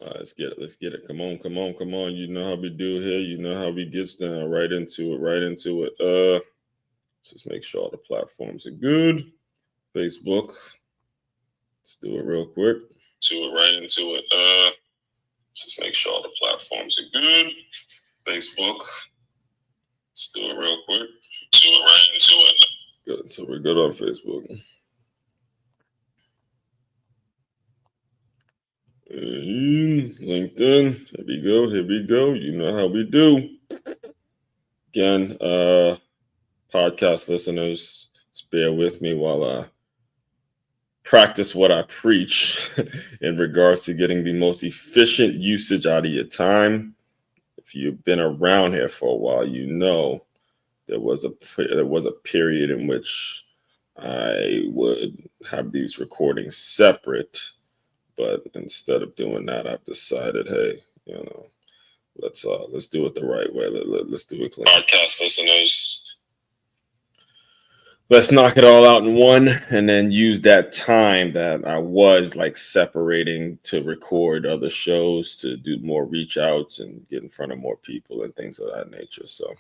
All right, let's get it. Let's get it. Come on, come on, come on. You know how we do here. You know how we gets down. Right into it. Right into it. Just make sure all the platforms are good. Facebook. Let's do it real quick. To it. Right into it. Just make sure all the platforms are good. Facebook. Let's do it real quick. To it. Right into it. Good. So we're good on Facebook. LinkedIn. Here we go. Here we go. You know how we do. Again, podcast listeners, just bear with me while I practice what I preach in regards to getting the most efficient usage out of your time. If you've been around here for a while, you know there was a period in which I would have these recordings separate, but instead of doing that, I've decided, hey, let's do it the right way. Let's do it clean. Podcast listeners, let's knock it all out in one, and then use that time that I was like separating to record other shows, to do more reach outs and get in front of more people and things of that nature. So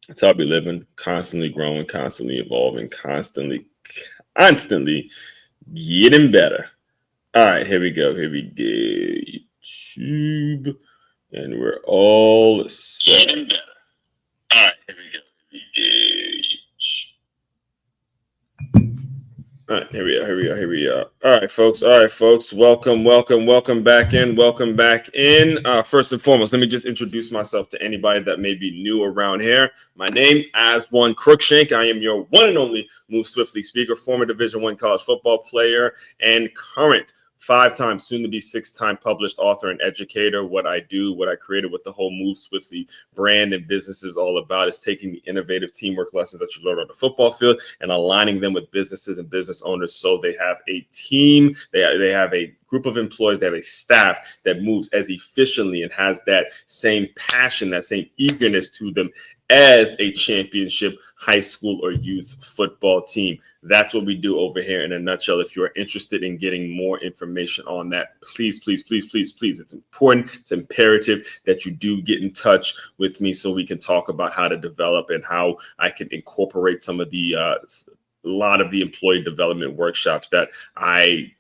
that's how I be living, constantly growing, constantly evolving, constantly getting better. All right, here we go. Here we go. YouTube. And we're all set. Getting better. All right, here we go. All right, here we are. All right, folks. Welcome back in. First and foremost, let me just introduce myself to anybody that may be new around here. My name, as one Crookshank. I am your one and only Move Swiftly speaker, former Division I college football player, and current 5-time, soon-to-be 6-time published author and educator. What I do, what I created, what the whole Move Swiftly brand and business is all about, is taking the innovative teamwork lessons that you learn on the football field and aligning them with businesses and business owners so they have a team, they have a group of employees, they have a staff that moves as efficiently and has that same passion, that same eagerness to them as a championship high school or youth football team. That's what we do over here in a nutshell. If you're interested in getting more information on that, please, it's important, it's imperative that you do get in touch with me so we can talk about how to develop and how I can incorporate some of the a lot of the employee development workshops that I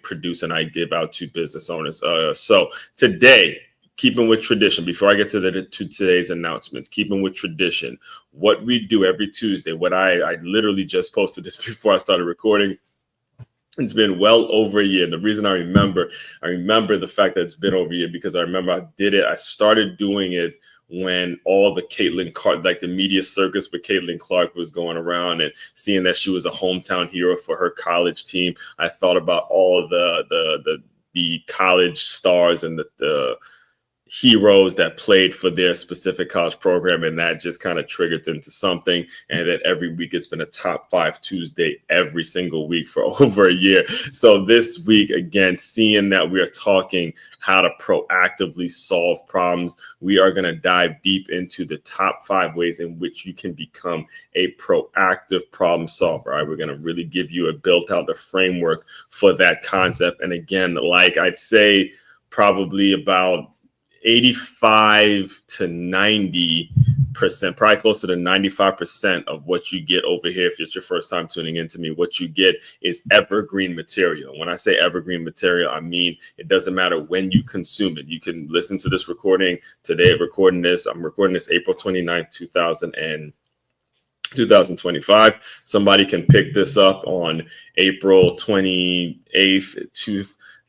produce and I give out to business owners. So today, keeping with tradition, before I get to today's announcements, keeping with tradition, what we do every Tuesday, what I literally just posted this before I started recording. It's been well over a year. And the reason I remember the fact that it's been over a year, because I remember I did it. I started doing it when all the Caitlin Clark, like the media circus with Caitlin Clark was going around, and seeing that she was a hometown hero for her college team. I thought about all the college stars and the heroes that played for their specific college program, and that just kind of triggered into something. And that every week it's been a top 5 Tuesday every single week for over a year. So this week, again, seeing that we are talking how to proactively solve problems, we are going to dive deep into the top 5 ways in which you can become a proactive problem solver. All right, we're going to really give you a built out the framework for that concept. And again, like I'd say, probably about 85 to 90%, probably closer to 95% of what you get over here, if it's your first time tuning into me, what you get is evergreen material. When I say evergreen material, I mean it doesn't matter when you consume it. You can listen to this recording today. I'm recording this April 29th, 2025. Somebody can pick this up on April 28th,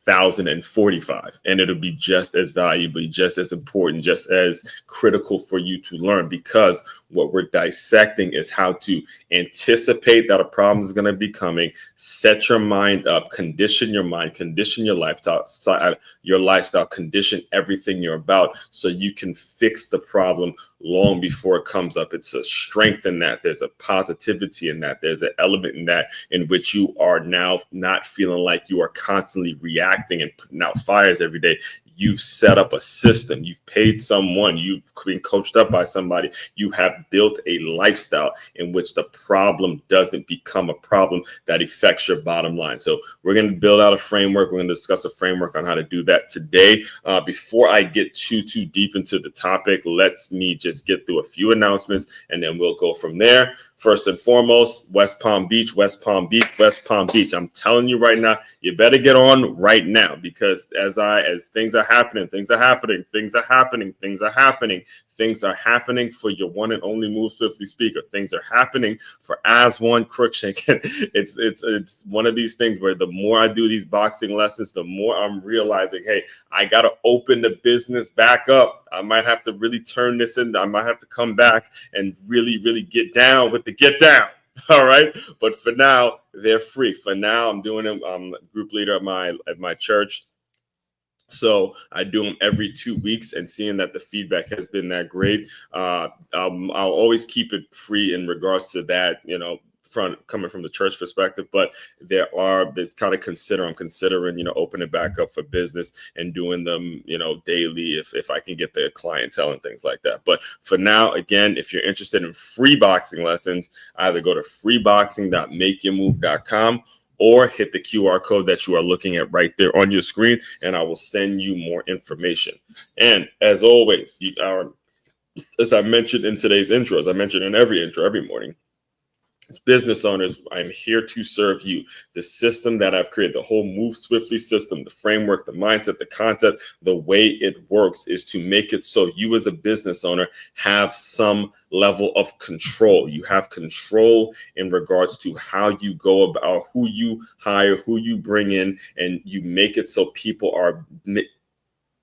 2045, and it'll be just as valuable, just as important, just as critical for you to learn, because what we're dissecting is how to anticipate that a problem is going to be coming, set your mind up, condition your mind, condition your lifestyle, condition everything you're about so you can fix the problem long before it comes up. It's a strength in that. There's a positivity in that. There's an element in that in which you are now not feeling like you are constantly reacting and putting out fires every day. You've set up a system. You've paid someone. You've been coached up by somebody. You have built a lifestyle in which the problem doesn't become a problem that affects your bottom line. So we're going to build out a framework. We're going to discuss a framework on how to do that today. Before I get too deep into the topic, let's me just get through a few announcements, and then we'll go from there. First and foremost, West Palm Beach, West Palm Beach, West Palm Beach. I'm telling you right now, you better get on right now, because as things are happening, things are happening for your one and only Move Swiftly speaker. Things are happening for As One Crookshank. It's one of these things where the more I do these boxing lessons, the more I'm realizing, hey, I got to open the business back up. I might have to really turn this in. I might have to come back and really get down with the get down. All right. But for now, they're free. For now, I'm doing them. I'm a group leader at my church. So I do them every 2 weeks, and seeing that the feedback has been that great, I'll always keep it free in regards to that, coming from the church perspective. But I'm considering, opening back up for business and doing them, daily if I can get the clientele and things like that. But for now, again, if you're interested in free boxing lessons, either go to freeboxing.makeyourmove.com or hit the QR code that you are looking at right there on your screen, and I will send you more information. And as always, as I mentioned in today's intro, as I mentioned in every intro every morning, as business owners, I'm here to serve you. The system that I've created, the whole Move Swiftly system, the framework, the mindset, the concept, the way it works is to make it so you as a business owner have some level of control. You have control in regards to how you go about, who you hire, who you bring in, and you make it so people are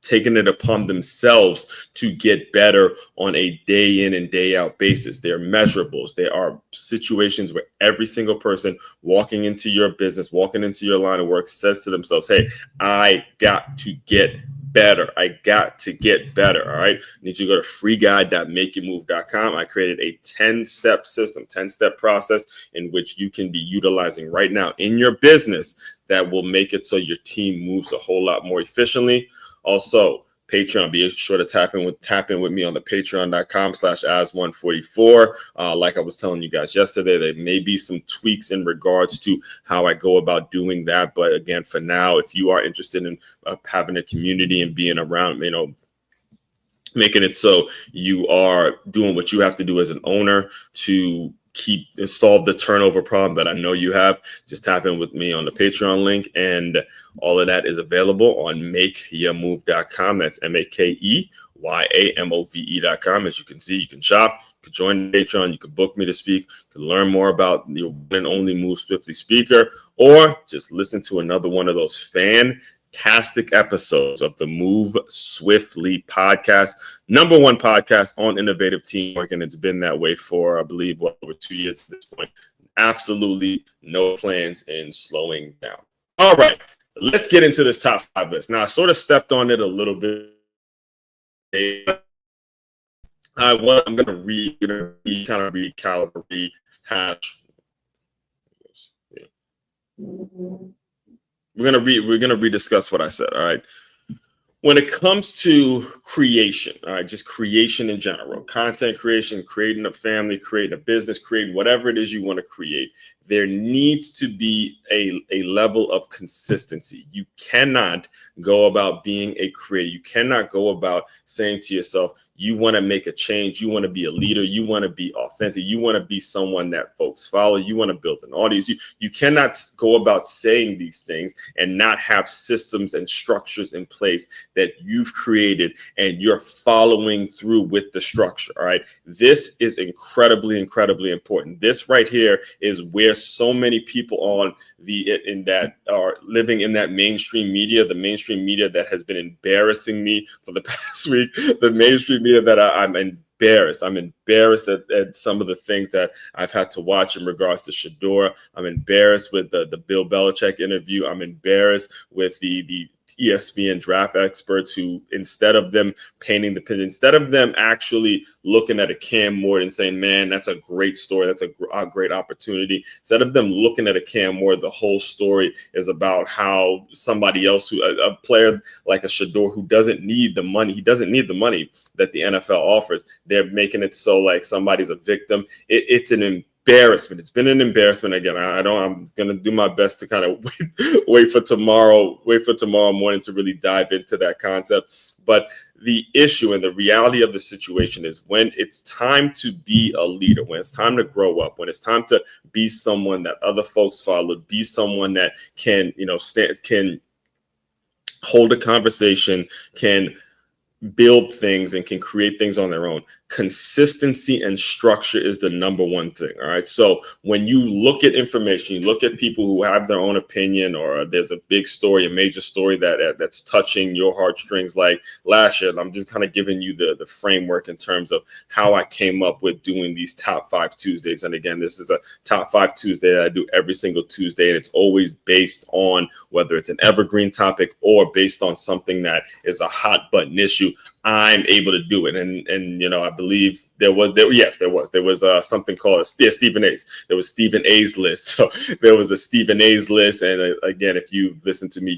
taking it upon themselves to get better on a day in and day out basis. They're measurables. There are situations where every single person walking into your business, walking into your line of work says to themselves, hey, I got to get better. I got to get better. All right. I need you to go to freeguide.makeyourmove.com. I created a 10-step system, 10-step process in which you can be utilizing right now in your business that will make it so your team moves a whole lot more efficiently. Also, Patreon, be sure to tap in with me on the patreon.com/as144. Like I was telling you guys yesterday, there may be some tweaks in regards to how I go about doing that. But again, for now, if you are interested in having a community and being around, making it so you are doing what you have to do as an owner to solve the turnover problem that I know you have, just tap in with me on the Patreon link, and all of that is available on makeyourmove.com. That's makeyourmove.com. As you can see, you can shop, you can join Patreon, you can book me to speak, you can learn more about your one and only Move Swiftly speaker, or just listen to another one of those fantastic episodes of the Move Swiftly podcast, #1 podcast on innovative teamwork, and it's been that way for, I believe, over 2 years at this point. Absolutely no plans in slowing down. All right, let's get into this top 5 list. Now, I sort of stepped on it a little bit. I'm going to recalibrate, rehash. We're gonna rediscuss what I said. All right. When it comes to creation, all right, just creation in general, content creation, creating a family, creating a business, creating whatever it is you want to create, there needs to be a level of consistency. You cannot go about being a creator. You cannot go about saying to yourself, you want to make a change. You want to be a leader. You want to be authentic. You want to be someone that folks follow. You want to build an audience. You cannot go about saying these things and not have systems and structures in place that you've created and you're following through with the structure. All right. This is incredibly, incredibly important. This right here is where so many people that are living in that mainstream media, the mainstream media that has been embarrassing me for the past week, the mainstream media that I'm embarrassed. I'm embarrassed at some of the things that I've had to watch in regards to Shador. I'm embarrassed with the Bill Belichick interview. I'm embarrassed with the ESPN draft experts who, instead of them painting the picture, instead of them actually looking at a Cam Ward and saying, man, that's a great story, that's a great opportunity, instead of them looking at a Cam Ward, the whole story is about how somebody else, a player like a Shador who doesn't need the money, he doesn't need the money that the NFL offers. They're making it so like somebody's a victim. It's an embarrassment. It's been an embarrassment. Again, I'm going to do my best to kind of wait for tomorrow morning to really dive into that concept. But the issue and the reality of the situation is when it's time to be a leader, when it's time to grow up, when it's time to be someone that other folks follow, be someone that can, can hold a conversation, can build things and can create things on their own. Consistency and structure is the number one thing. All right. So when you look at information, you look at people who have their own opinion, or there's a big story, a major story that's touching your heartstrings, like last year. I'm just kind of giving you the framework in terms of how I came up with doing these top 5 Tuesdays. And again, this is a top 5 Tuesday that I do every single Tuesday. And it's always based on whether it's an evergreen topic or based on something that is a hot button issue. I'm able to do it. And I believe there was something called Stephen A's. There was Stephen A's list. So there was a Stephen A's list. And again, if you've listened to me,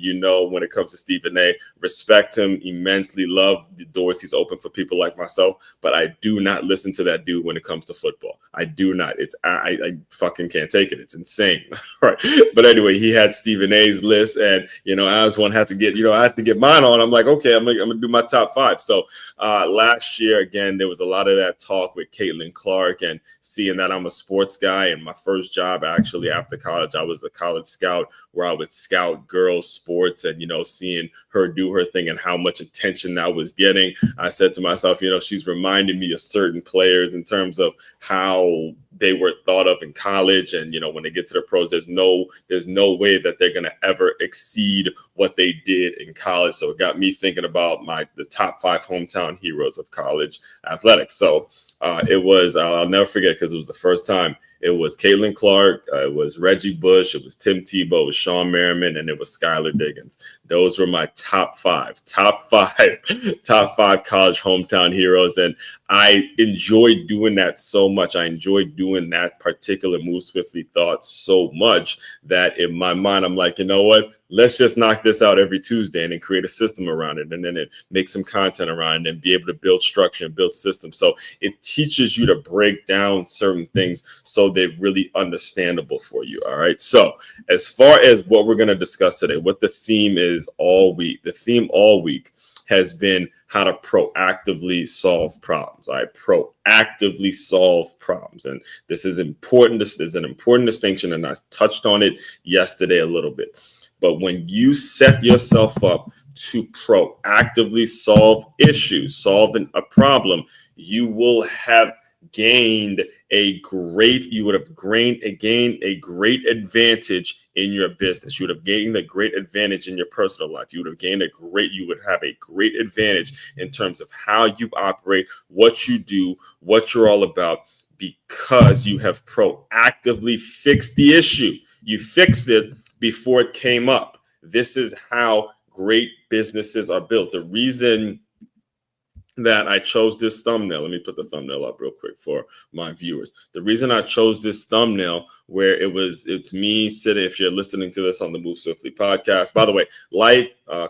when it comes to Stephen A, respect him immensely, love the doors he's opened for people like myself. But I do not listen to that dude when it comes to football. I do not. I fucking can't take it. It's insane. Right. But anyway, he had Stephen A's list, and as one had to get, I had to get mine on. I'm like, okay, I'm gonna do my top 5. So last year, again, there was a lot of that talk with Caitlin Clark, and seeing that I'm a sports guy, and my first job actually after college, I was a college scout where I would scout girls sports, and seeing her do her thing and how much attention that was getting, I said to myself, she's reminding me of certain players in terms of how they were thought of in college, and when they get to the pros, there's no way that they're going to ever exceed what they did in college. So it got me thinking about the top 5 hometown heroes of college athletics. So it was, I'll never forget, because it was the first time. It was Caitlin Clark, it was Reggie Bush, it was Tim Tebow, it was Sean Merriman, and it was Skylar Diggins. Those were my top five college hometown heroes. And I enjoyed doing that so much. I enjoyed doing that particular Move Swiftly thought so much that in my mind, I'm like, you know what? Let's just knock this out every Tuesday and then create a system around it, and then make some content around it and be able to build structure and build systems. So it teaches you to break down certain things so they're really understandable for you. All right. So as far as what we're going to discuss today, what the theme is all week, the theme all week has been how to proactively solve problems. All right. Proactively solve problems. And this is important. This is an important distinction. And I touched on it yesterday a little bit. But when you set yourself up to proactively solve issues, solving a problem, you will have gained a great advantage in your business. You would have gained a great advantage in your personal life. You would have a great advantage in terms of how you operate, what you do, what you're all about, because you have proactively fixed the issue. You fixed it before it came up. This is how great businesses are built. The reason that I chose this thumbnail, let me put the thumbnail up real quick for my viewers. The reason I chose this thumbnail where it's me sitting, if you're listening to this on the Move Swiftly podcast, by the way,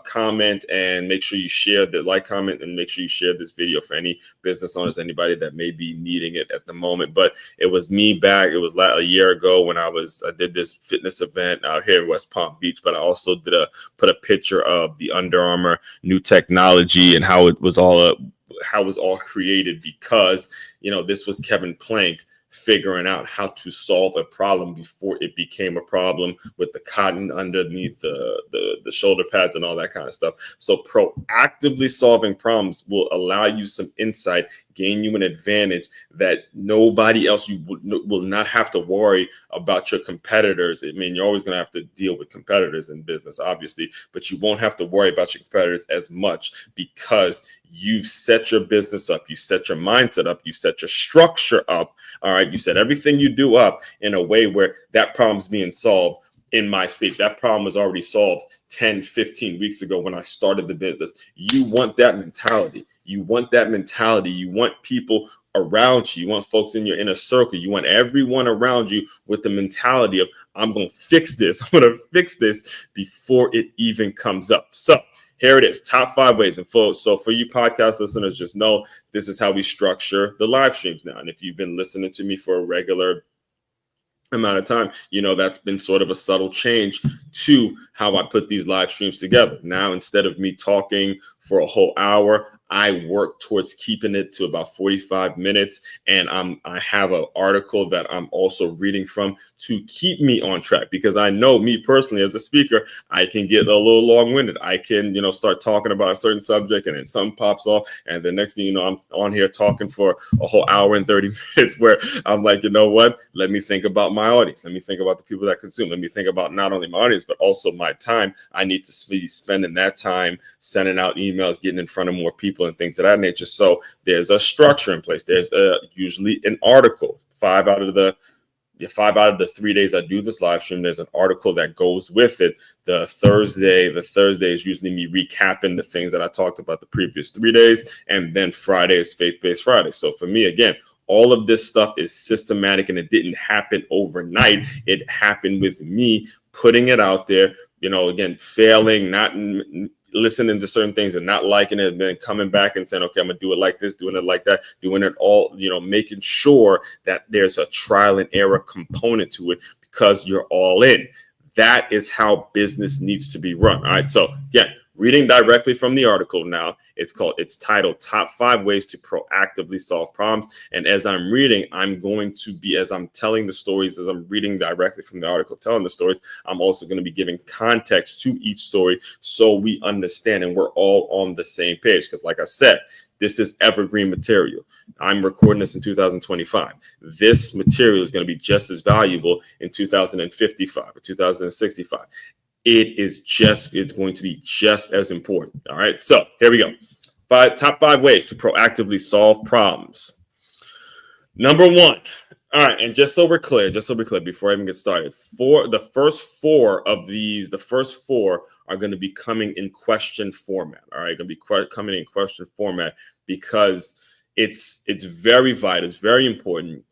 comment, and make sure you share comment, and make sure you share this video for any business owners, anybody that may be needing it at the moment. But it was me back, it was a year ago when I did this fitness event out here in West Palm Beach, but I also put a picture of the Under Armour new technology and how it was all created, because this was Kevin Plank figuring out how to solve a problem before it became a problem, with the cotton underneath the shoulder pads and all that kind of stuff. So proactively solving problems will allow you some insight, gain you an advantage that nobody else, you will not have to worry about your competitors. I mean, you're always going to have to deal with competitors in business, obviously, but you won't have to worry about your competitors as much, because you've set your business up, you set your mindset up, you set your structure up. All right. You set everything you do up in a way where that problem's being solved in my state. That problem was already solved 10, 15 weeks ago when I started the business. You want that mentality. You want that mentality. You want people around you. You want folks in your inner circle. You want everyone around you with the mentality of, I'm going to fix this. I'm going to fix this before it even comes up. So here it is, top 5 ways. And so for you podcast listeners, just know this is how we structure the live streams now. And if you've been listening to me for a regular amount of time, you know that's been sort of a subtle change to how I put these live streams together. Now, instead of me talking for a whole hour, I work towards keeping it to about 45 minutes. And I have an article that I'm also reading from to keep me on track, because I know me personally as a speaker, I can get a little long-winded. I can, start talking about a certain subject and then something pops off. And the next thing you know, I'm on here talking for a whole hour and 30 minutes where I'm like, you know what? Let me think about my audience. Let me think about the people that consume. Let me think about not only my audience, but also my time. I need to be spending that time sending out emails, getting in front of more people and things of that nature. So there's a structure in place. There's usually an article. 5 out of the 3 days I do this live stream, there's an article that goes with it. The Thursday is usually me recapping the things that I talked about the previous 3 days. And then Friday is Faith-Based Friday. So for me, again, all of this stuff is systematic, and it didn't happen overnight. It happened with me putting it out there, again, failing, not listening to certain things and not liking it, and then coming back and saying, okay, I'm gonna do it like this, doing it like that, doing it all, making sure that there's a trial and error component to it, because you're all in. That is how business needs to be run. All right. So again, reading directly from the article now, it's titled Top 5 Ways to Proactively Solve Problems. And as I'm reading, I'm going to be, as I'm telling the stories, as I'm reading directly from the article, telling the stories, I'm also going to be giving context to each story so we understand and we're all on the same page. Because like I said, this is evergreen material. I'm recording this in 2025. This material is going to be just as valuable in 2055 or 2065. It's going to be just as important. All right. So here we go. Top 5 ways to proactively solve problems. Number 1. All right. And just so we're clear, before I even get started, the first four are going to be coming in question format. All right. Going to be coming in question format, because it's very vital. It's very important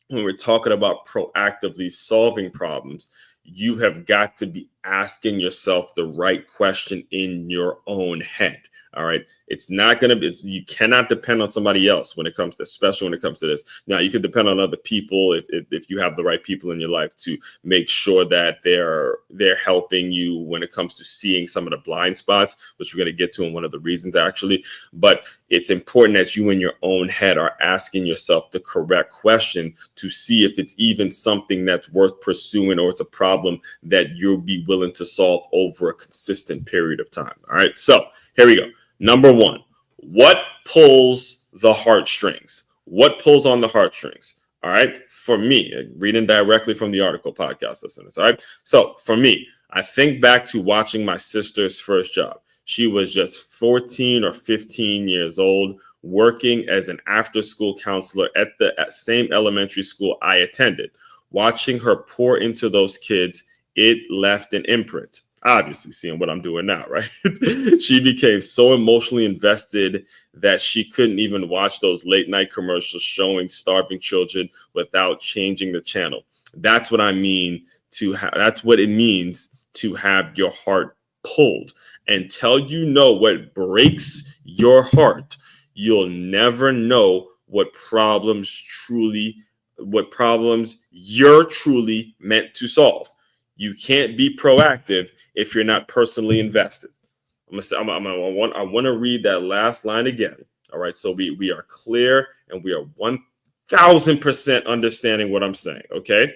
when we're talking about proactively solving problems. You have got to be asking yourself the right question in your own head. All right. You cannot depend on somebody else especially when it comes to this. Now, you can depend on other people if you have the right people in your life to make sure that they're helping you when it comes to seeing some of the blind spots, which we're going to get to in one of the reasons actually. But it's important that you in your own head are asking yourself the correct question to see if it's even something that's worth pursuing, or it's a problem that you'll be willing to solve over a consistent period of time. All right. So here we go. Number 1, what pulls the heartstrings? What pulls on the heartstrings? All right. For me, reading directly from the article, podcast listeners. All right. So for me, I think back to watching my sister's first job. She was just 14 or 15 years old, working as an after-school counselor at the same elementary school I attended. Watching her pour into those kids, it left an imprint. Obviously, seeing what I'm doing now, right? She became so emotionally invested that she couldn't even watch those late night commercials showing starving children without changing the channel. That's what I mean that's what it means to have your heart pulled. Until you know what breaks your heart, you'll never know what problems you're truly meant to solve. You can't be proactive if you're not personally invested. I want to read that last line again. All right. So we are clear and we are 1000% understanding what I'm saying. Okay.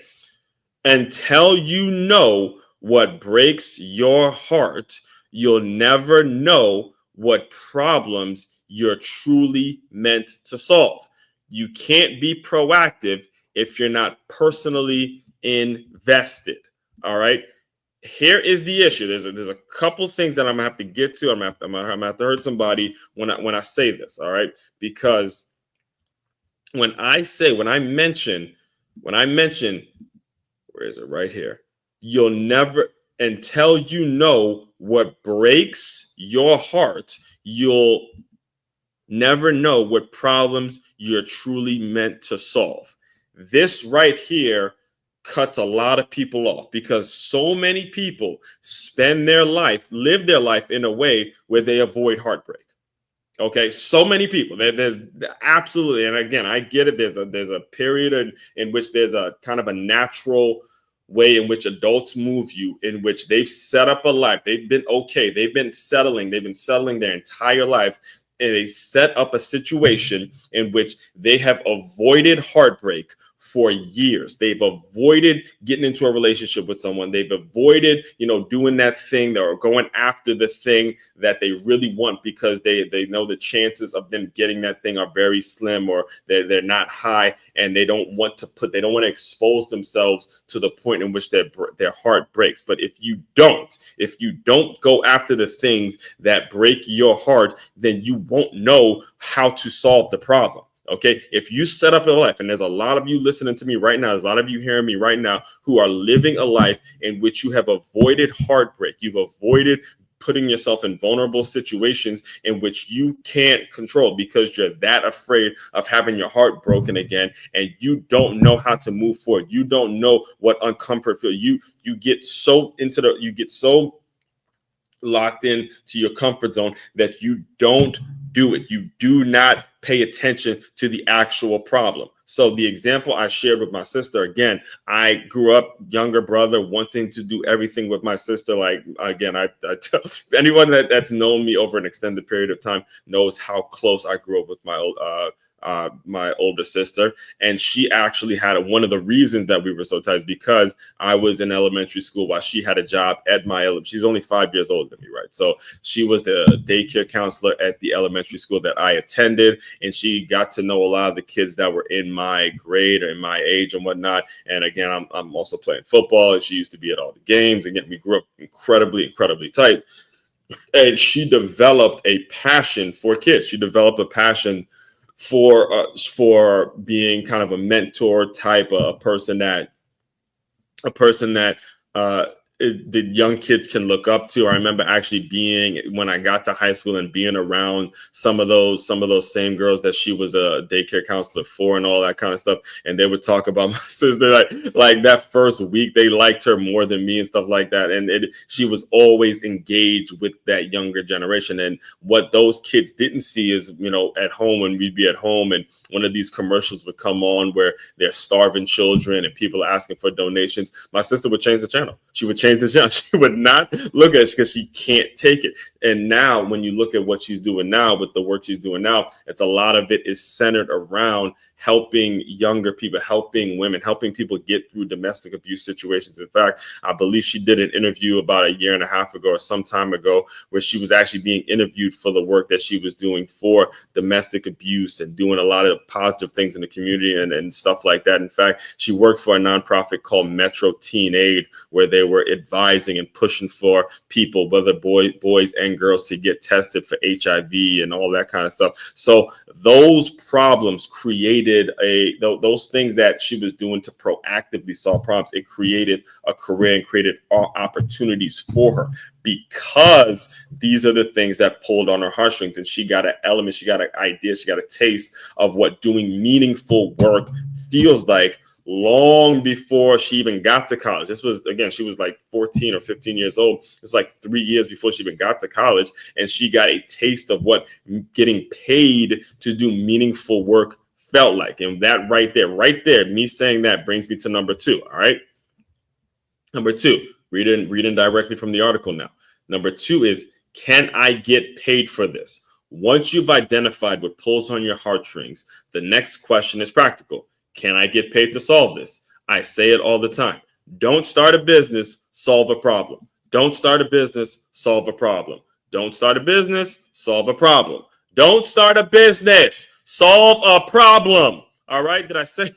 Until you know what breaks your heart, you'll never know what problems you're truly meant to solve. You can't be proactive if you're not personally invested. All right. Here is the issue. There's a couple things that I'm gonna have to get to. I'm gonna have to hurt somebody when I say this. All right, because when I mention, where is it? Right here. you'll never, until you know what breaks your heart, you'll never know what problems you're truly meant to solve. This right here cuts a lot of people off because so many people live their life in a way where they avoid heartbreak. Okay, so many people. There's absolutely, and again, I get it. There's a period in which there's a kind of a natural way in which adults move you, in which they've set up a life. They've been okay. They've been settling their entire life, and they set up a situation in which they have avoided heartbreak for years. They've avoided getting into a relationship with someone. They've avoided, doing that thing or going after the thing that they really want because they know the chances of them getting that thing are very slim, or they're not high, and they don't want to expose themselves to the point in which their heart breaks. But if you don't go after the things that break your heart, then you won't know how to solve the problem. Okay, if you set up a life, and there's a lot of you listening to me right now, there's a lot of you hearing me right now who are living a life in which you have avoided heartbreak, you've avoided putting yourself in vulnerable situations in which you can't control because you're that afraid of having your heart broken again, and you don't know how to move forward. You don't know what uncomfort feels. You get so locked in to your comfort zone that you don't do it. You do not pay attention to the actual problem. So the example I shared with my sister, again, I grew up younger brother wanting to do everything with my sister. Like, again, I tell anyone that's known me over an extended period of time knows how close I grew up with my older sister. And she actually had one of the reasons that we were so tight because I was in elementary school while she had a job at she's only 5 years older than me, right? So she was the daycare counselor at the elementary school that I attended, and she got to know a lot of the kids that were in my grade or in my age and whatnot. And again, I'm also playing football, and she used to be at all the games. Again, we grew up incredibly tight. And she developed a passion for kids. She developed a passion for being kind of a mentor type, a person that the young kids can look up to. I remember actually when I got to high school and being around some of those same girls that she was a daycare counselor for and all that kind of stuff. And they would talk about my sister, like that first week, they liked her more than me and stuff like that. And she was always engaged with that younger generation. And what those kids didn't see is, at home, when we'd be at home and one of these commercials would come on where they're starving children and people are asking for donations, my sister would change the channel. She would change the channel. She would not look at it because she can't take it. And now when you look at what she's doing now with the work she's doing now, it's a lot of it is centered around helping younger people, helping women, helping people get through domestic abuse situations. In fact, I believe she did an interview about a year and a half ago or some time ago where she was actually being interviewed for the work that she was doing for domestic abuse and doing a lot of positive things in the community and stuff like that. In fact, she worked for a nonprofit called Metro Teen Aid, where they were advising and pushing for people, whether boys and girls, to get tested for HIV and all that kind of stuff. So those problems created those things that she was doing to proactively solve problems. It created a career and created opportunities for her because these are the things that pulled on her heartstrings. And she got an element, she got an idea, she got a taste of what doing meaningful work feels like long before she even got to college. This was, again, she was like 14 or 15 years old. It was like 3 years before she even got to college. And she got a taste of what getting paid to do meaningful work felt like. And that right there, me saying that brings me to number 2. All right. Number 2, reading directly from the article now. Number 2 is, can I get paid for this? Once you've identified what pulls on your heartstrings, the next question is practical. Can I get paid to solve this? I say it all the time. Don't start a business, solve a problem. Don't start a business, solve a problem. Don't start a business, solve a problem. Don't start a business, solve a problem. All right. Did I say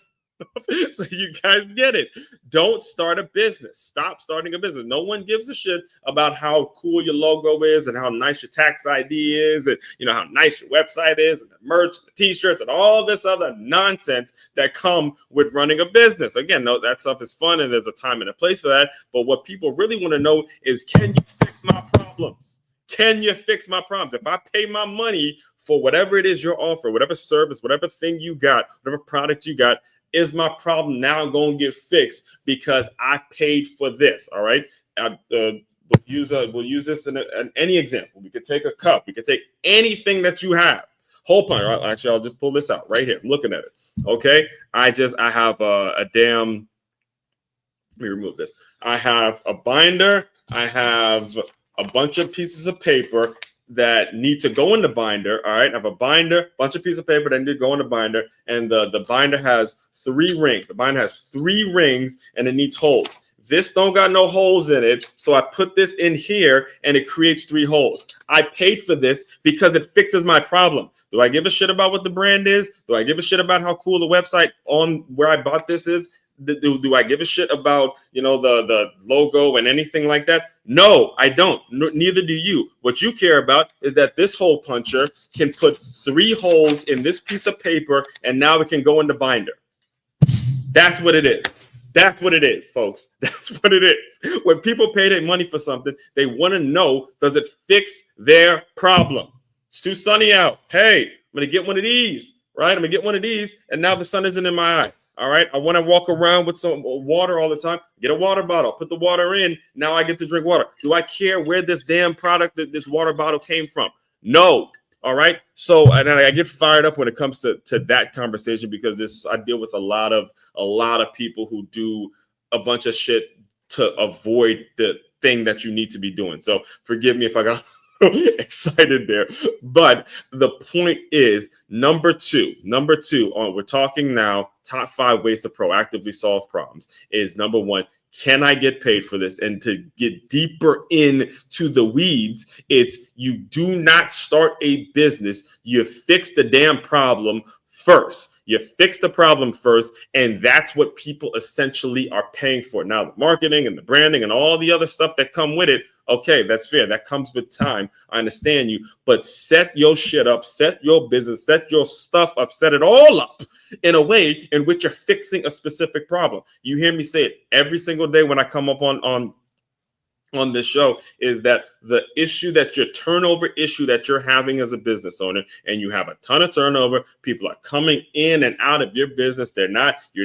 So you guys get it. Don't start a business. Stop starting a business. No one gives a shit about how cool your logo is and how nice your tax ID is and how nice your website is and the merch, the t-shirts, and all this other nonsense that come with running a business. Again, no, that stuff is fun and there's a time and a place for that. But what people really want to know is, can you fix my problems? Can you fix my problems? If I pay my money for whatever it is you're offering, whatever service, whatever thing you got, whatever product you got, is my problem now going to get fixed because I paid for this? All right. We'll use this in any example. We could take a cup. We could take anything that you have. Whole point. Actually, I'll just pull this out right here. I'm looking at it. Okay. I have a damn. Let me remove this. I have a binder. I have a bunch of pieces of paper that need to go in the binder. All right. I have a binder, bunch of pieces of paper that need to go in the binder. And the binder has 3 rings. The binder has 3 rings and it needs holes. This don't got no holes in it. So I put this in here and it creates 3 holes. I paid for this because it fixes my problem. Do I give a shit about what the brand is? Do I give a shit about how cool the website on where I bought this is? Do I give a shit about, the logo and anything like that? No, I don't. Neither do you. What you care about is that this hole puncher can put 3 holes in this piece of paper and now it can go in the binder. That's what it is. That's what it is, folks. That's what it is. When people pay their money for something, they want to know, does it fix their problem? It's too sunny out. Hey, I'm going to get one of these, right? I'm going to get one of these, and now the sun isn't in my eye. All right. I want to walk around with some water all the time. Get a water bottle, put the water in. Now I get to drink water. Do I care where this damn product, this water bottle came from? No. All right. So, and I get fired up when it comes to that conversation because I deal with a lot of people who do a bunch of shit to avoid the thing that you need to be doing. So forgive me if I got excited there, but the point is number two we're talking now top 5 ways to proactively solve problems is number 1, can I get paid for this? And to get deeper into the weeds, it's you do not start a business, you fix the damn problem first. You fix the problem first, and that's what people essentially are paying for. Now, the marketing and the branding and all the other stuff that come with it, okay, that's fair. That comes with time. I understand you. But set your shit up, set your business, set your stuff up, set it all up in a way in which you're fixing a specific problem. You hear me say it every single day when I come up on this show, is that the issue that your turnover issue that you're having as a business owner, and you have a ton of turnover, people are coming in and out of your business. You're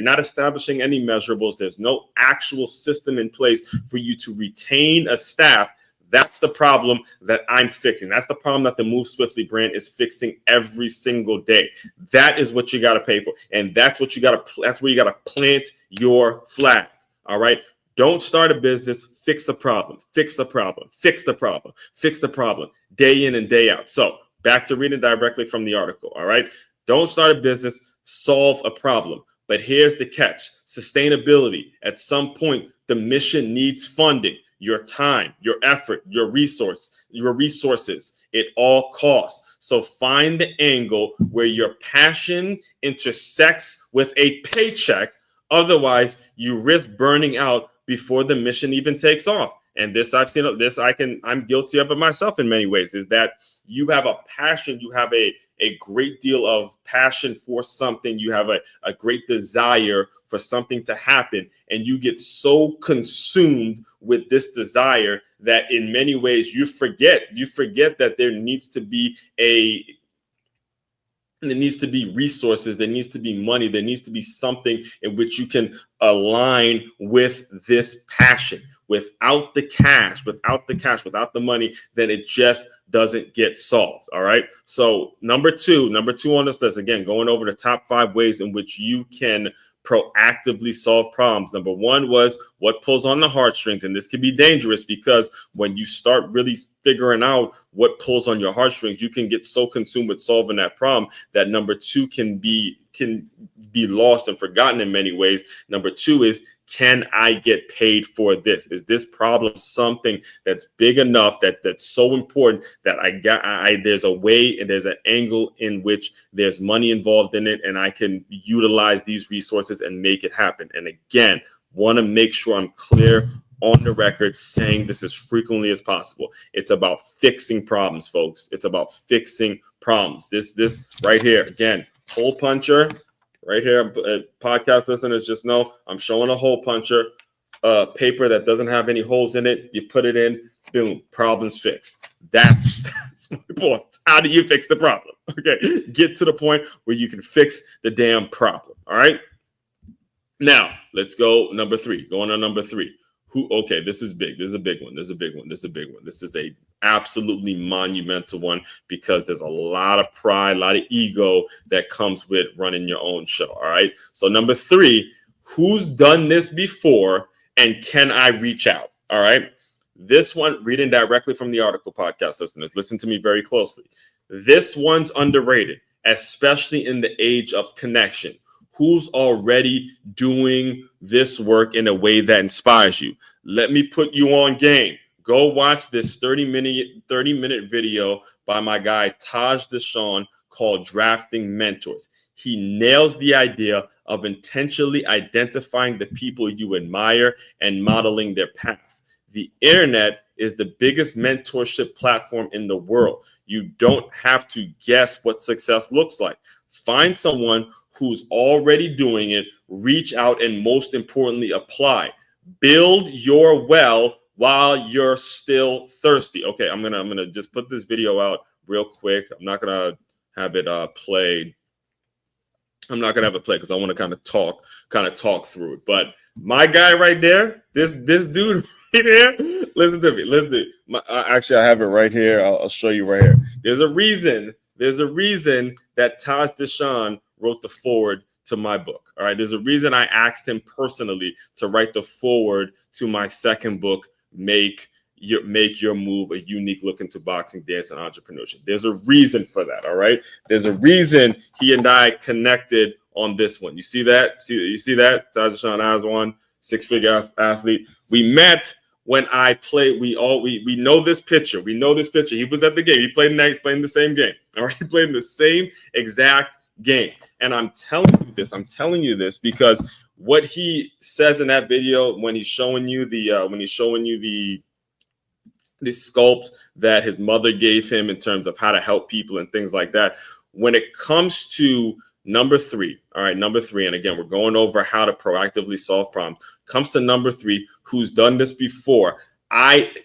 not establishing any measurables. There's no actual system in place for you to retain a staff. That's the problem that I'm fixing. That's the problem that the Move Swiftly brand is fixing every single day. That is what you got to pay for. And that's where you got to plant your flag. All right. Don't start a business, fix the problem, fix the problem, fix the problem, fix the problem, day in and day out. So back to reading directly from the article, all right? Don't start a business, solve a problem. But here's the catch, sustainability. At some point, the mission needs funding, your time, your effort, your resources. It all costs. So find the angle where your passion intersects with a paycheck. Otherwise, you risk burning out before the mission even takes off. And this, I've seen this, I'm guilty of it myself in many ways, is that you have a passion, you have a great deal of passion for something, you have a great desire for something to happen, and you get so consumed with this desire that in many ways you forget that there needs to be resources, there needs to be money, there needs to be something in which you can align with this passion. Without the cash, without the money, then it just doesn't get solved. All right. So number two on this list, again, going over the top 5 ways in which you can proactively solve problems. Number 1 was what pulls on the heartstrings. And this can be dangerous because when you start really figuring out what pulls on your heartstrings, you can get so consumed with solving that problem that number 2 can be lost and forgotten in many ways. Number 2 is Can I get paid for this? Is this problem something that's big enough that's so important that there's a way and there's an angle in which there's money involved in it, and I can utilize these resources and make it happen? And again, want to make sure I'm clear on the record saying this as frequently as possible. It's about fixing problems, folks. It's about fixing problems. This right here, again, hole puncher right here. Podcast listeners just know I'm showing a hole puncher, paper that doesn't have any holes in it. You put it in, boom, problems fixed. That's my point. How do you fix the problem? Okay, get to the point where you can fix the damn problem. All right. Now let's go number 3. Going on number 3. Okay, this is big. This is a big one. This is a big one. This is a big one. This is a absolutely monumental one because there's a lot of pride, a lot of ego that comes with running your own show. All right. So number 3, who's done this before and can I reach out? All right. This one, reading directly from the article, podcast listeners, listen to me very closely. This one's underrated, especially in the age of connection. Who's already doing this work in a way that inspires you? Let me put you on game. Go watch this 30-minute video by my guy Taj Deshawn called Drafting Mentors. He nails the idea of intentionally identifying the people you admire and modeling their path. The internet is the biggest mentorship platform in the world. You don't have to guess what success looks like. Find someone who's already doing it, reach out, and most importantly, apply. Build your well while you're still thirsty. Okay, I'm gonna just put this video out real quick. I'm not gonna have it play. I'm not gonna have it play because I want to kind of talk through it. But my guy right there, this dude right there, listen to me. Actually, I have it right here. I'll show you right here. There's a reason that Taj Deshawn wrote the foreword to my book. All right. There's a reason I asked him personally to write the foreword to my second book, Make Your Move, a unique look into boxing, dance, and entrepreneurship. There's a reason for that. All right. There's a reason he and I connected on this one. You see that? You see that? Taj Deshawn has one 6-figure athlete. We met when I played. We know this picture. We know this picture. He was at the game. He played in the same game. All right. He played in the same exact game. And I'm telling you this because what he says in that video when he's showing you the sculpt that his mother gave him in terms of how to help people and things like that. When it comes to number 3, all right, number 3, and again, we're going over how to proactively solve problems. Comes to number 3, who's done this before.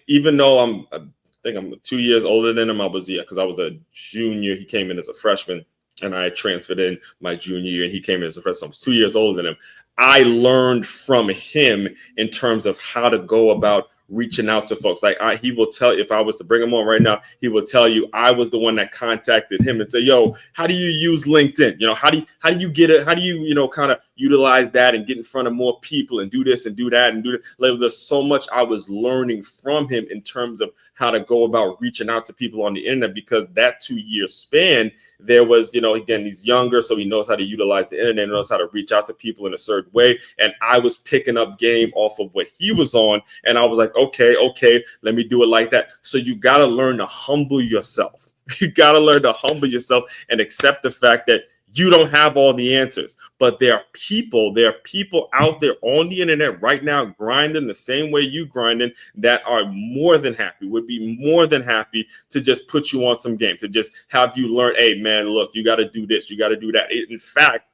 Even though I think I'm 2 years older than him, because I was a junior. He came in as a freshman. And I transferred in my junior year, and he came in as a freshman. So I was 2 years older than him. I learned from him in terms of how to go about reaching out to folks. Like he will tell you, if I was to bring him on right now, he will tell you I was the one that contacted him and say, yo, how do you use LinkedIn? How do you get it? How do you, kind of utilize that and get in front of more people and do this and do that and do that? Like, there's so much I was learning from him in terms of how to go about reaching out to people on the internet, because that 2-year span, there was, again, he's younger, so he knows how to utilize the internet, knows how to reach out to people in a certain way. And I was picking up game off of what he was on. And I was like, okay, let me do it like that. So you got to learn to humble yourself. You got to learn to humble yourself and accept the fact that you don't have all the answers, but there are people out there on the internet right now grinding the same way you grinding that are would be more than happy to just put you on some game, to just have you learn, hey man, look, you got to do this, you got to do that. In fact,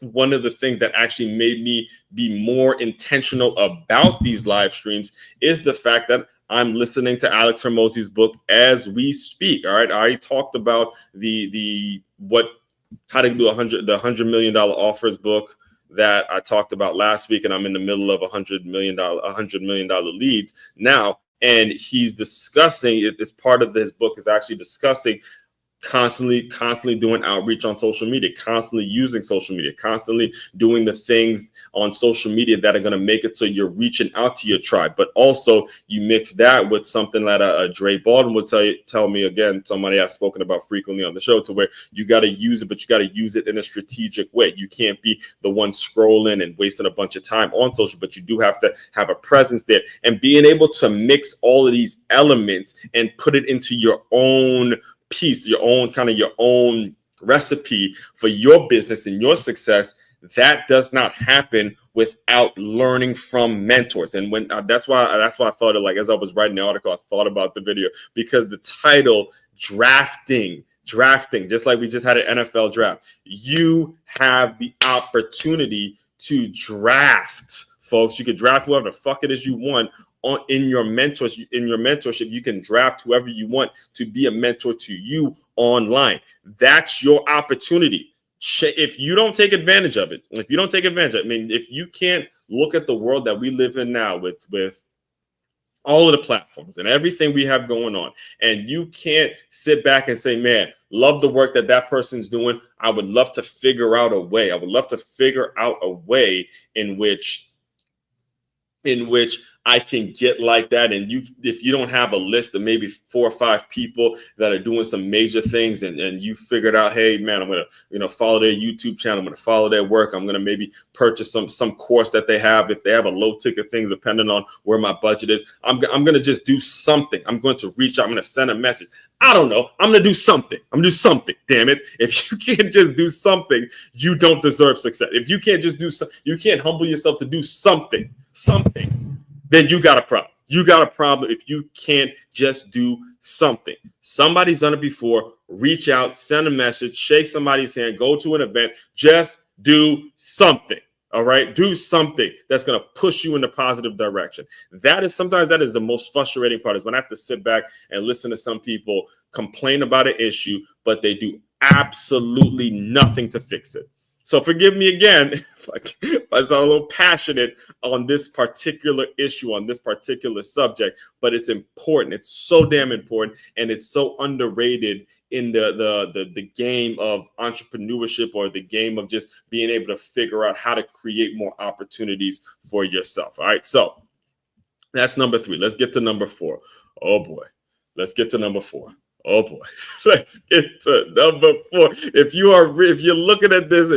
one of the things that actually made me be more intentional about these live streams is the fact that I'm listening to Alex Hormozi's book as we speak. All right. I already talked about how to do the $100 million offers book that I talked about last week. And I'm in the middle of $100 million leads now. And he's discussing it. It's part of this book is actually discussing constantly doing outreach on social media, constantly using social media, constantly doing the things on social media that are going to make it so you're reaching out to your tribe. But also you mix that with something that Dre Baldwin will tell me, again, somebody I've spoken about frequently on the show, to where you got to use it, but you got to use it in a strategic way. You can't be the one scrolling and wasting a bunch of time on social, but you do have to have a presence there, and being able to mix all of these elements and put it into your own piece, your own recipe for your business and your success. That does not happen without learning from mentors. And when that's why I thought of, like, as I was writing the article, I thought about the video, because the title, drafting, just like we just had an NFL draft, you have the opportunity to draft, folks. You could draft whoever the fuck it is you want in your mentorship. You can draft whoever you want to be a mentor to you online. That's your opportunity. If you don't take advantage of it, I mean, if you can't look at the world that we live in now with all of the platforms and everything we have going on, and you can't sit back and say, man, love the work that person's doing, I would love to figure out a way. In which I can get like that. And if you don't have a list of maybe 4 or 5 people that are doing some major things, and you figured out, hey man, I'm gonna follow their YouTube channel, I'm gonna follow their work, I'm gonna maybe purchase some course that they have, if they have a low ticket thing, depending on where my budget is, I'm gonna just do something. I'm going to reach out, I'm gonna send a message. I don't know, I'm gonna do something. Damn it. If you can't just do something, you don't deserve success. If you can't just do something, you can't humble yourself to do something, then you got a problem. You got a problem if you can't just do something. Somebody's done it before. Reach out, send a message, shake somebody's hand, go to an event. Just do something. All right. Do something that's going to push you in a positive direction. Sometimes that is the most frustrating part, is when I have to sit back and listen to some people complain about an issue, but they do absolutely nothing to fix it. So forgive me again if I sound a little passionate on this particular issue, on this particular subject, but it's important. It's so damn important, and it's so underrated in the game of entrepreneurship, or the game of just being able to figure out how to create more opportunities for yourself. All right, so that's number 3. Let's get to number 4. Oh boy, let's get to number 4. Oh boy, let's get to number 4. If you're looking at this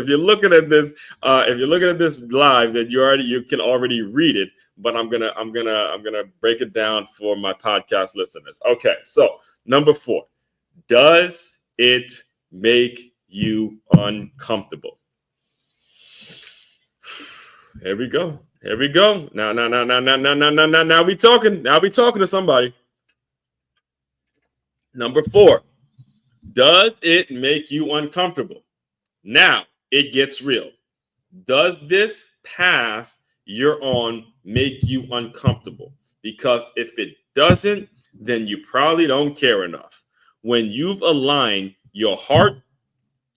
live, then you can already read it. But I'm gonna break it down for my podcast listeners. Okay, so number 4, does it make you uncomfortable? Here we go. Now we talking to somebody. Number 4, does it make you uncomfortable? Now it gets real. Does this path you're on make you uncomfortable? Because if it doesn't, then you probably don't care enough. When you've aligned your heart,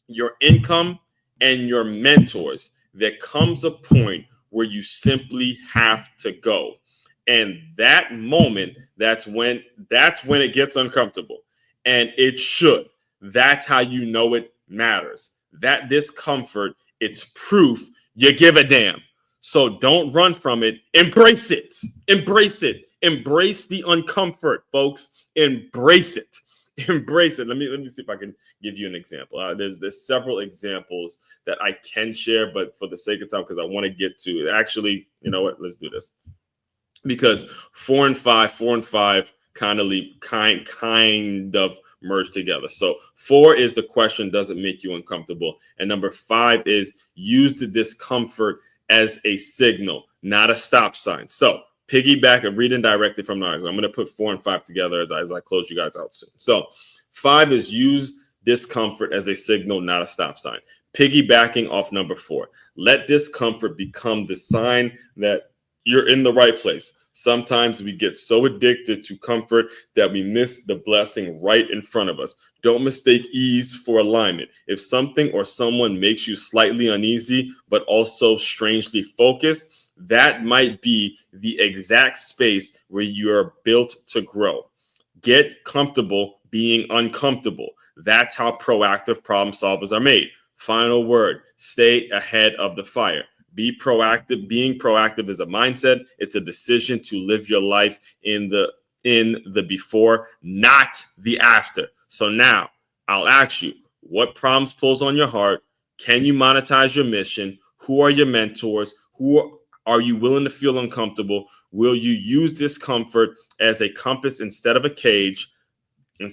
your income, and your mentors, there comes a point where you simply have to go. And that moment, that's when it gets uncomfortable. And it should. That's how you know it matters. That discomfort, it's proof you give a damn. So don't run from it. Embrace it. Embrace the uncomfort, folks. Embrace it. Let me see if I can give you an example. There's several examples that I can share, but for the sake of time, because I want to get to, actually, you know what? Let's do this, because 4 and 5 kind of merge together. So 4 is the question, does it make you uncomfortable? And number 5 is use the discomfort as a signal, not a stop sign. So piggyback and reading directly from the article. I'm going to put 4 and 5 together as I close you guys out soon. So 5 is use discomfort as a signal, not a stop sign. Piggybacking off number 4, let discomfort become the sign that you're in the right place. Sometimes we get so addicted to comfort that we miss the blessing right in front of us. Don't mistake ease for alignment. If something or someone makes you slightly uneasy, but also strangely focused, that might be the exact space where you're built to grow. Get comfortable being uncomfortable. That's how proactive problem solvers are made. Final word, stay ahead of the fire. Be proactive. Being proactive is a mindset. It's a decision to live your life in the before, not the after. So now I'll ask you, what problems pulls on your heart? Can you monetize your mission? Who are your mentors? Who are you willing to feel uncomfortable? Will you use discomfort as a compass instead of a cage? And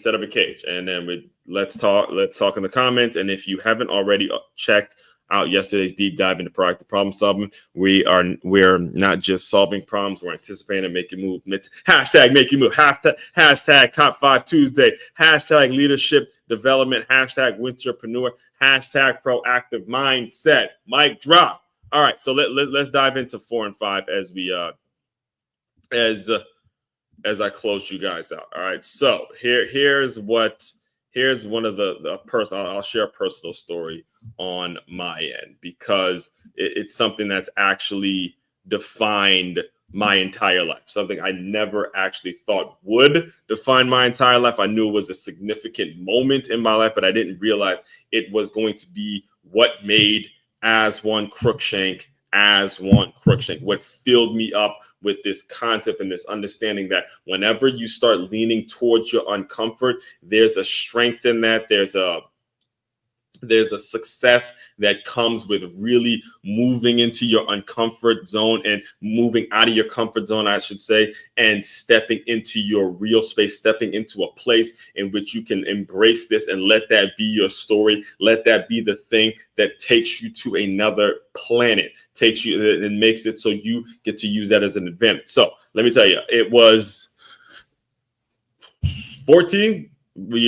then let's talk in the comments. And if you haven't already checked out yesterday's deep dive into proactive problem solving, we're not just solving problems, we're anticipating and making move. Hashtag make you move. Hashtag top 5 Tuesday. Hashtag leadership development. Hashtag winterpreneur. Hashtag proactive mindset. Mic drop. All right, so let's dive into 4 and 5 as we as I close you guys out. All right. So here's one of the personal. I'll share a personal story on my end because it's something that's actually defined my entire life. Something I never actually thought would define my entire life. I knew it was a significant moment in my life, but I didn't realize it was going to be what made As One Crookshank, what filled me up with this concept and this understanding that whenever you start leaning towards your uncomfort, there's a strength in that. There's a success that comes with really moving into your uncomfort zone and moving out of your comfort zone, I should say, and stepping into your real space, stepping into a place in which you can embrace this and let that be your story. Let that be the thing that takes you to another planet, takes you and makes it so you get to use that as an advantage. So let me tell you, it was 14. When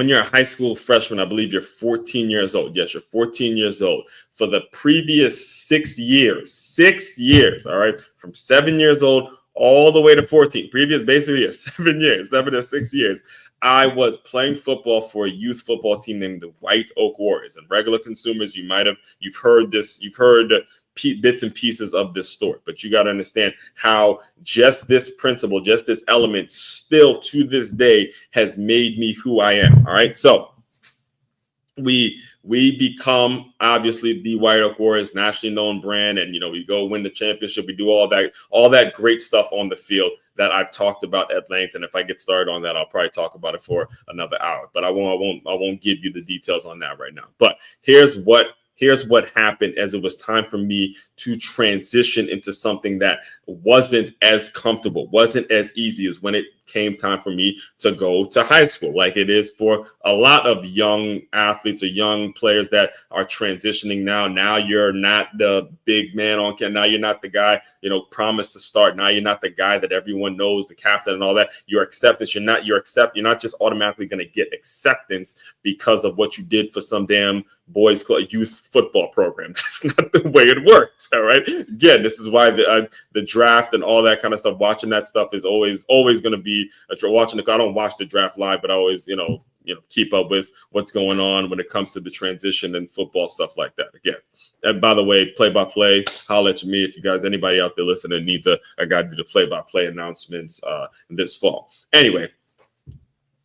you're a high school freshman, I believe you're 14 years old. Yes, you're 14 years old. For the previous 6 years, all right, from 7 years old all the way to 14, basically 7 or 6 years, I was playing football for a youth football team named the White Oak Warriors. And regular consumers, you've heard bits and pieces of this story, but you got to understand how just this principle, just this element still to this day has made me who I am. All right. So we become obviously the White Oak Warriors, nationally known brand. And, we go win the championship. We do all that great stuff on the field that I've talked about at length. And if I get started on that, I'll probably talk about it for another hour, but I won't give you the details on that right now. But here's what happened as it was time for me to transition into something that wasn't as comfortable, wasn't as easy as when it came time for me to go to high school, like it is for a lot of young athletes or young players that are transitioning now. Now you're not the big man on campus. Now you're not the guy, promised to start. Now you're not the guy that everyone knows, the captain and all that. Your acceptance, you're not just automatically going to get acceptance because of what you did for some damn boys club youth football program. That's not the way it works. All right. Again, this is why the draft and all that kind of stuff, watching that stuff is always going to be watching I don't watch the draft live, but I always, keep up with what's going on when it comes to the transition and football stuff like that. Again, and by the way, play-by-play, holler at me if you guys, anybody out there listening needs a guy to do the play-by-play announcements this fall. Anyway,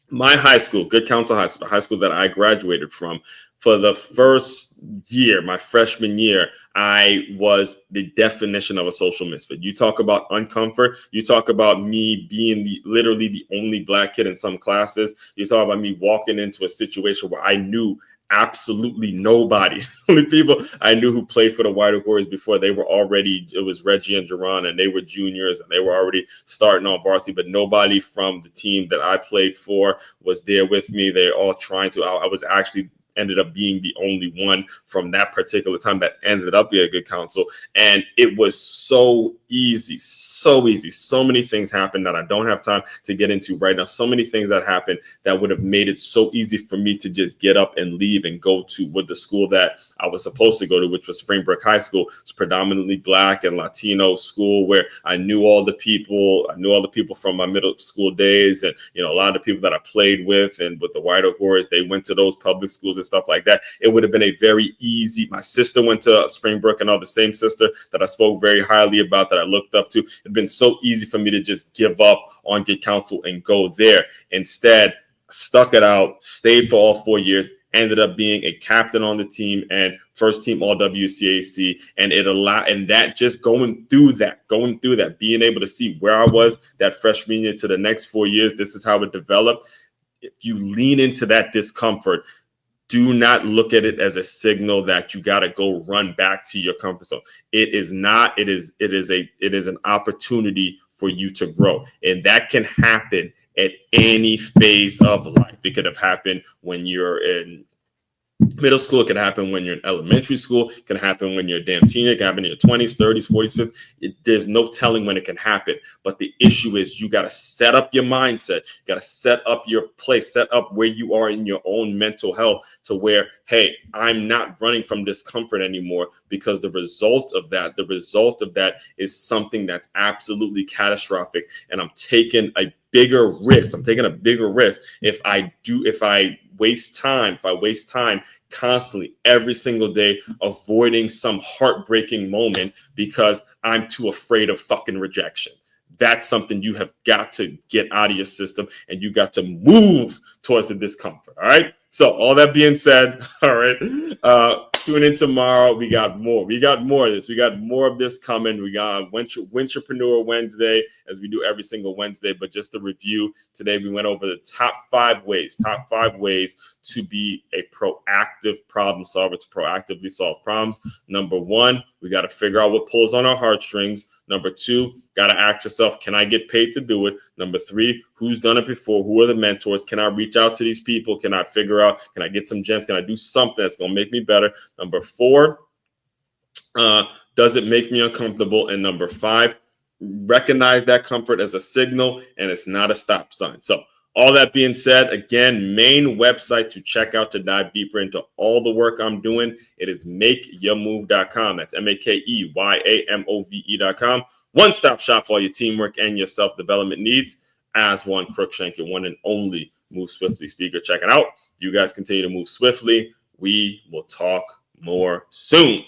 my high school, Good Counsel High School, the high school that I graduated from, for the first year, my freshman year, I was the definition of a social misfit. You talk about uncomfort. You talk about me being literally the only Black kid in some classes. You talk about me walking into a situation where I knew absolutely nobody. Only people I knew who played for the White Oak Warriors before, it was Reggie and Jerron, and they were juniors and they were already starting on varsity, but nobody from the team that I played for was there with me. They're all trying to, I was actually ended up being the only one from that particular time that ended up being a Good Counsel. And it was so easy. So many things happened that I don't have time to get into right now. So many things that happened that would have made it so easy for me to just get up and leave and go to the school that I was supposed to go to, which was Springbrook High School. It's predominantly Black and Latino school where I knew all the people. I knew all the people from my middle school days, and a lot of the people that I played with. And with the White Oak Warriors, they went to those public schools and stuff like that. It would have been a very easy. My sister went to Springbrook, and all the same sister that I spoke very highly about, that I looked up to. It'd been so easy for me to just give up on Good Counsel and go there. Instead, stuck it out, stayed for all 4 years, ended up being a captain on the team and first team all WCAC. And that just going through that, being able to see where I was that freshman year to the next 4 years, this is how it developed. If you lean into that discomfort, do not look at it as a signal that you got to go run back to your comfort zone. It is not. It is an opportunity for you to grow, and that can happen at any phase of life. It could have happened when you're in middle school. It can happen when you're in elementary school. It can happen when you're a damn teenager. It can happen in your 20s, 30s, 40s, 50s. There's no telling when it can happen. But the issue is you got to set up your mindset. You got to set up your place, set up where you are in your own mental health to where, hey, I'm not running from discomfort anymore, because the result of that is something that's absolutely catastrophic. And I'm taking a bigger risk. If I waste time constantly every single day avoiding some heartbreaking moment because I'm too afraid of fucking rejection. That's something you have got to get out of your system, and you got to move towards the discomfort. All right. So all that being said, all right, tune in tomorrow. We got more of this. We got more of this coming. We got Wintrepreneur Wednesday, as we do every single Wednesday. But just to review, today we went over the top five ways to be a proactive problem solver, to proactively solve problems. Number one, we got to figure out what pulls on our heartstrings. Number two, got to ask yourself, can I get paid to do it? Number three, who's done it before? Who are the mentors? Can I reach out to these people? Can I figure out, can I get some gems? Can I do something that's going to make me better? Number four, does it make me uncomfortable? And number five, recognize that comfort as a signal and it's not a stop sign. So all that being said, again, main website to check out to dive deeper into all the work I'm doing, it is makeyourmove.com. That's makeyourmove.com. One-stop shop for all your teamwork and your self-development needs. As one Crookshank, your one and only Move Swiftly speaker. Check it out. You guys continue to move swiftly. We will talk more soon.